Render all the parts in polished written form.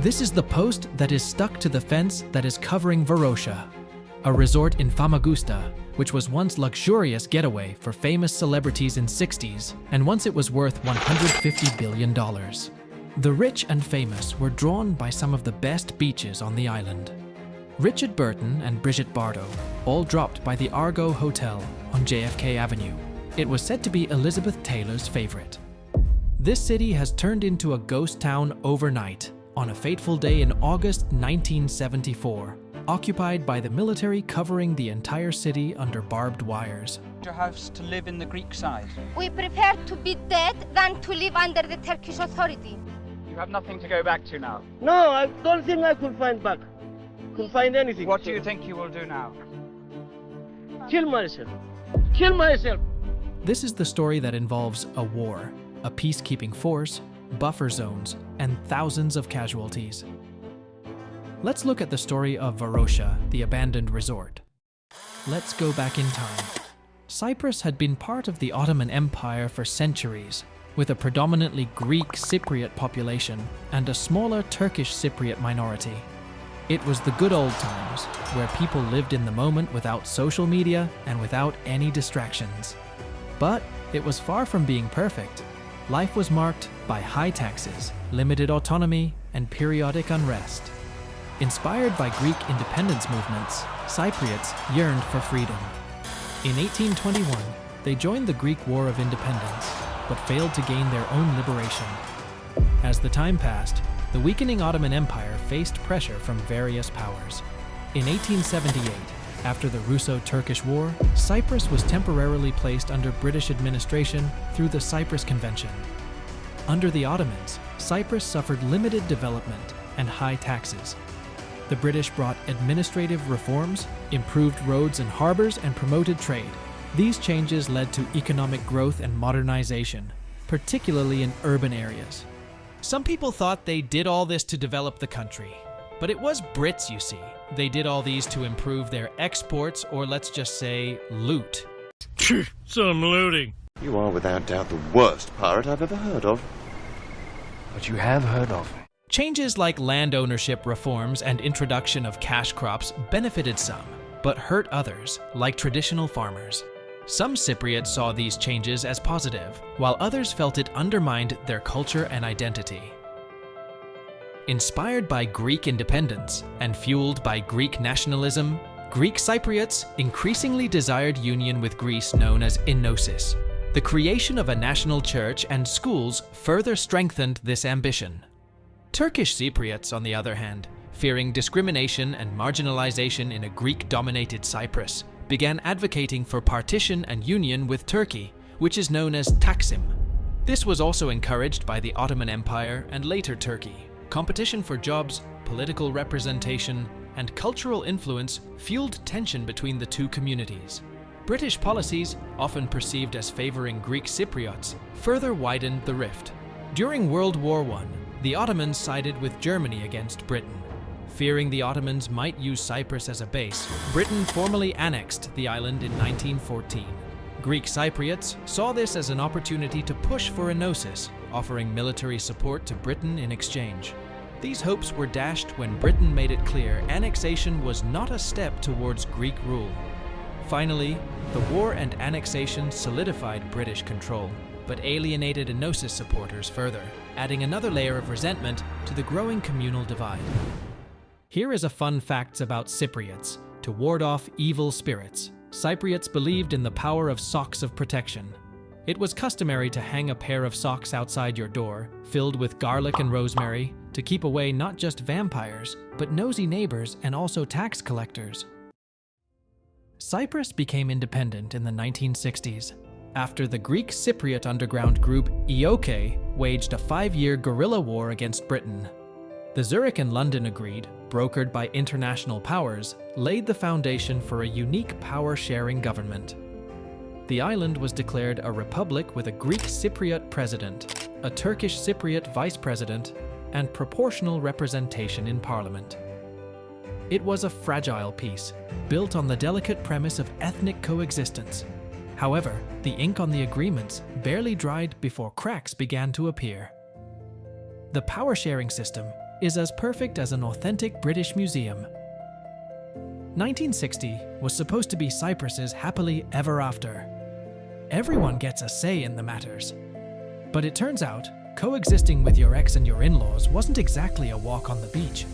This is the post that is stuck to the fence that is covering Varosha, a resort in Famagusta, which was once luxurious getaway for famous celebrities in 60s, and once it was worth $150 billion. The rich and famous were drawn by some of the best beaches on the island. Richard Burton and Brigitte Bardot all dropped by the Argo Hotel on JFK Avenue. It was said to be Elizabeth Taylor's favorite. This city has turned into a ghost town overnight on a fateful day in August 1974, occupied by the military covering the entire city under barbed wires. Your house to live in the Greek side. We prefer to be dead than to live under the Turkish authority. You have nothing to go back to now. No, I don't think I could find back. Could find anything. What do you think you will do now? Kill myself. Kill myself. This is the story that involves a war, a peacekeeping force, buffer zones, and thousands of casualties. Let's look at the story of Varosha, the abandoned resort. Let's go back in time. Cyprus had been part of the Ottoman Empire for centuries, with a predominantly Greek Cypriot population and a smaller Turkish Cypriot minority. It was the good old times, where people lived in the moment without social media and without any distractions. But it was far from being perfect. Life was marked by high taxes, limited autonomy, and periodic unrest. Inspired by Greek independence movements, Cypriots yearned for freedom. In 1821, they joined the Greek War of Independence, but failed to gain their own liberation. As the time passed, the weakening Ottoman Empire faced pressure from various powers. In 1878, after the Russo-Turkish War, Cyprus was temporarily placed under British administration through the Cyprus Convention. Under the Ottomans, Cyprus suffered limited development and high taxes. The British brought administrative reforms, improved roads and harbors, and promoted trade. These changes led to economic growth and modernization, particularly in urban areas. Some people thought they did all this to develop the country, but it was Brits, you see. They did all these to improve their exports, or let's just say, loot. Some looting. You are without doubt the worst pirate I've ever heard of. But you have heard of me. Changes like land ownership reforms and introduction of cash crops benefited some, but hurt others, like traditional farmers. Some Cypriots saw these changes as positive, while others felt it undermined their culture and identity. Inspired by Greek independence and fueled by Greek nationalism, Greek Cypriots increasingly desired union with Greece known as enosis. The creation of a national church and schools further strengthened this ambition. Turkish Cypriots, on the other hand, fearing discrimination and marginalization in a Greek-dominated Cyprus, began advocating for partition and union with Turkey, which is known as Taksim. This was also encouraged by the Ottoman Empire and later Turkey. Competition for jobs, political representation, and cultural influence fueled tension between the two communities. British policies, often perceived as favoring Greek Cypriots, further widened the rift. During World War I, the Ottomans sided with Germany against Britain. Fearing the Ottomans might use Cyprus as a base, Britain formally annexed the island in 1914. Greek Cypriots saw this as an opportunity to push for enosis, offering military support to Britain in exchange. These hopes were dashed when Britain made it clear annexation was not a step towards Greek rule. Finally, the war and annexation solidified British control, but alienated enosis supporters further, adding another layer of resentment to the growing communal divide. Here is a fun fact about Cypriots. To ward off evil spirits, Cypriots believed in the power of socks of protection. It was customary to hang a pair of socks outside your door, filled with garlic and rosemary, to keep away not just vampires, but nosy neighbors and also tax collectors. Cyprus became independent in the 1960s, after the Greek Cypriot underground group EOK waged a 5-year guerrilla war against Britain. The Zurich and London Agreed, brokered by international powers, laid the foundation for a unique power-sharing government. The island was declared a republic with a Greek Cypriot president, a Turkish Cypriot vice president, and proportional representation in parliament. It was a fragile peace, built on the delicate premise of ethnic coexistence. However, the ink on the agreements barely dried before cracks began to appear. The power-sharing system is as perfect as an authentic British museum. 1960 was supposed to be Cyprus's happily ever after. Everyone gets a say in the matters. But it turns out, coexisting with your ex and your in-laws wasn't exactly a walk on the beach.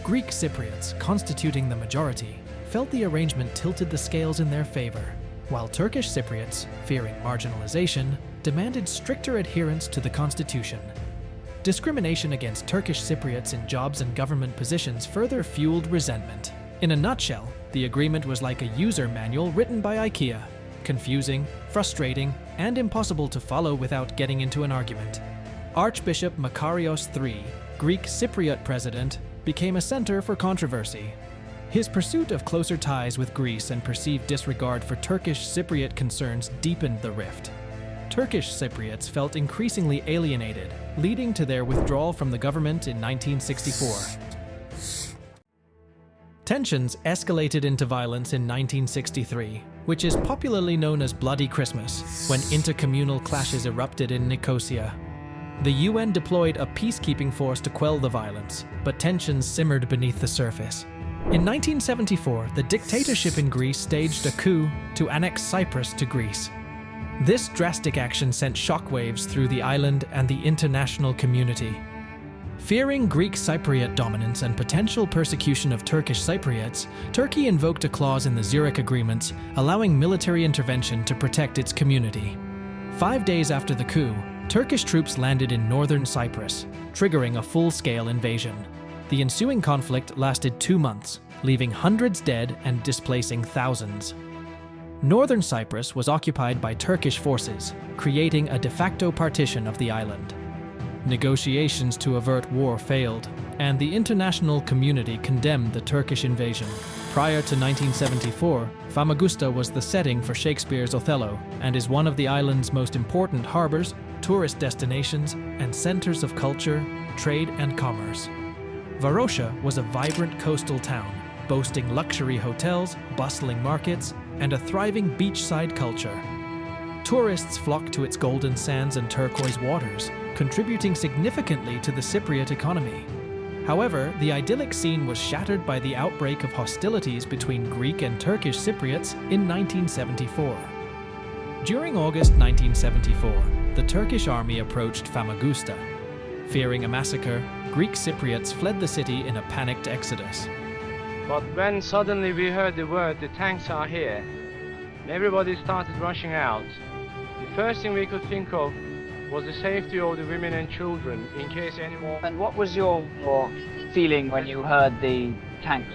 Greek Cypriots, constituting the majority, felt the arrangement tilted the scales in their favor, while Turkish Cypriots, fearing marginalization, demanded stricter adherence to the constitution. Discrimination against Turkish Cypriots in jobs and government positions further fueled resentment. In a nutshell, the agreement was like a user manual written by IKEA, confusing, frustrating, and impossible to follow without getting into an argument. Archbishop Makarios III, Greek Cypriot president, became a center for controversy. His pursuit of closer ties with Greece and perceived disregard for Turkish Cypriot concerns deepened the rift. Turkish Cypriots felt increasingly alienated, leading to their withdrawal from the government in 1964. Tensions escalated into violence in 1963, which is popularly known as Bloody Christmas, when intercommunal clashes erupted in Nicosia. The UN deployed a peacekeeping force to quell the violence, but tensions simmered beneath the surface. In 1974, the dictatorship in Greece staged a coup to annex Cyprus to Greece. This drastic action sent shockwaves through the island and the international community. Fearing Greek Cypriot dominance and potential persecution of Turkish Cypriots, Turkey invoked a clause in the Zurich Agreements allowing military intervention to protect its community. 5 days after the coup, Turkish troops landed in northern Cyprus, triggering a full-scale invasion. The ensuing conflict lasted 2 months, leaving hundreds dead and displacing thousands. Northern Cyprus was occupied by Turkish forces, creating a de facto partition of the island. Negotiations to avert war failed, and the international community condemned the Turkish invasion. Prior to 1974, Famagusta was the setting for Shakespeare's Othello and is one of the island's most important harbors, tourist destinations, and centers of culture, trade, and commerce. Varosha was a vibrant coastal town, boasting luxury hotels, bustling markets, and a thriving beachside culture. Tourists flocked to its golden sands and turquoise waters, contributing significantly to the Cypriot economy. However, the idyllic scene was shattered by the outbreak of hostilities between Greek and Turkish Cypriots in 1974. During August 1974, the Turkish army approached Famagusta. Fearing a massacre, Greek Cypriots fled the city in a panicked exodus. But when suddenly we heard the word, the tanks are here, and everybody started rushing out, the first thing we could think of was the safety of the women and children in case any more. And what was your feeling when you heard the tanks?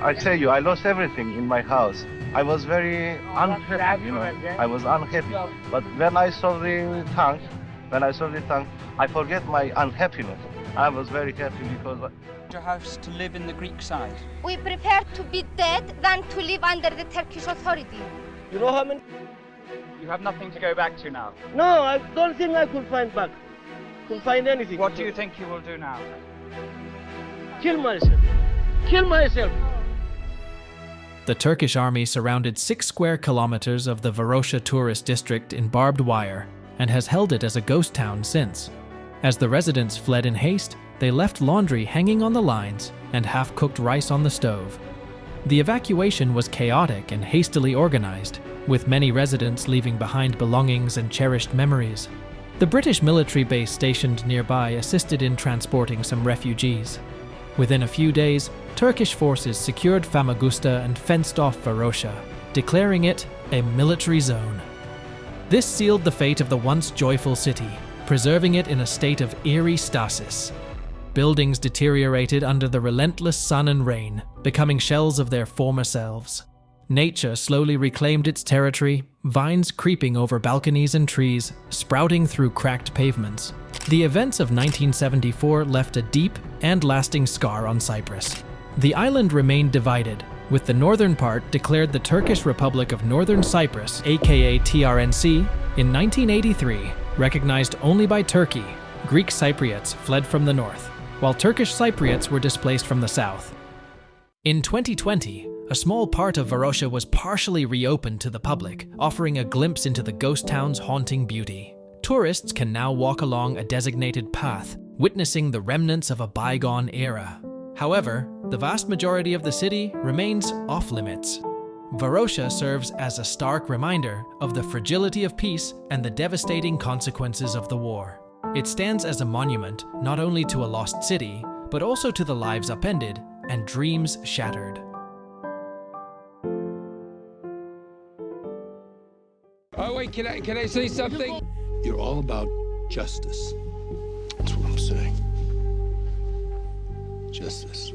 I tell you, I lost everything in my house. I was very unhappy, I was unhappy. But when I saw the tank, I forget my unhappiness. I was very happy because Your house to live in the Greek side. We prefer to be dead than to live under the Turkish authority. You know how many? You have nothing to go back to now. No, I don't think I could find back. Could find anything. What do you think you will do now? Kill myself. Kill myself. The Turkish army surrounded 6 square kilometers of the Varosha tourist district in barbed wire and has held it as a ghost town since. As the residents fled in haste, they left laundry hanging on the lines and half-cooked rice on the stove. The evacuation was chaotic and hastily organized, with many residents leaving behind belongings and cherished memories. The British military base stationed nearby assisted in transporting some refugees. Within a few days, Turkish forces secured Famagusta and fenced off Varosha, declaring it a military zone. This sealed the fate of the once joyful city, preserving it in a state of eerie stasis. Buildings deteriorated under the relentless sun and rain, becoming shells of their former selves. Nature slowly reclaimed its territory, vines creeping over balconies and trees, sprouting through cracked pavements. The events of 1974 left a deep and lasting scar on Cyprus. The island remained divided, with the northern part declared the Turkish Republic of Northern Cyprus, aka TRNC, in 1983, recognized only by Turkey. Greek Cypriots fled from the north, while Turkish Cypriots were displaced from the south. In 2020, a small part of Varosha was partially reopened to the public, offering a glimpse into the ghost town's haunting beauty. Tourists can now walk along a designated path, witnessing the remnants of a bygone era. However, the vast majority of the city remains off-limits. Varosha serves as a stark reminder of the fragility of peace and the devastating consequences of the war. It stands as a monument not only to a lost city, but also to the lives upended and dreams shattered. Oh wait, can I say something? You're all about justice. That's what I'm saying. Justice.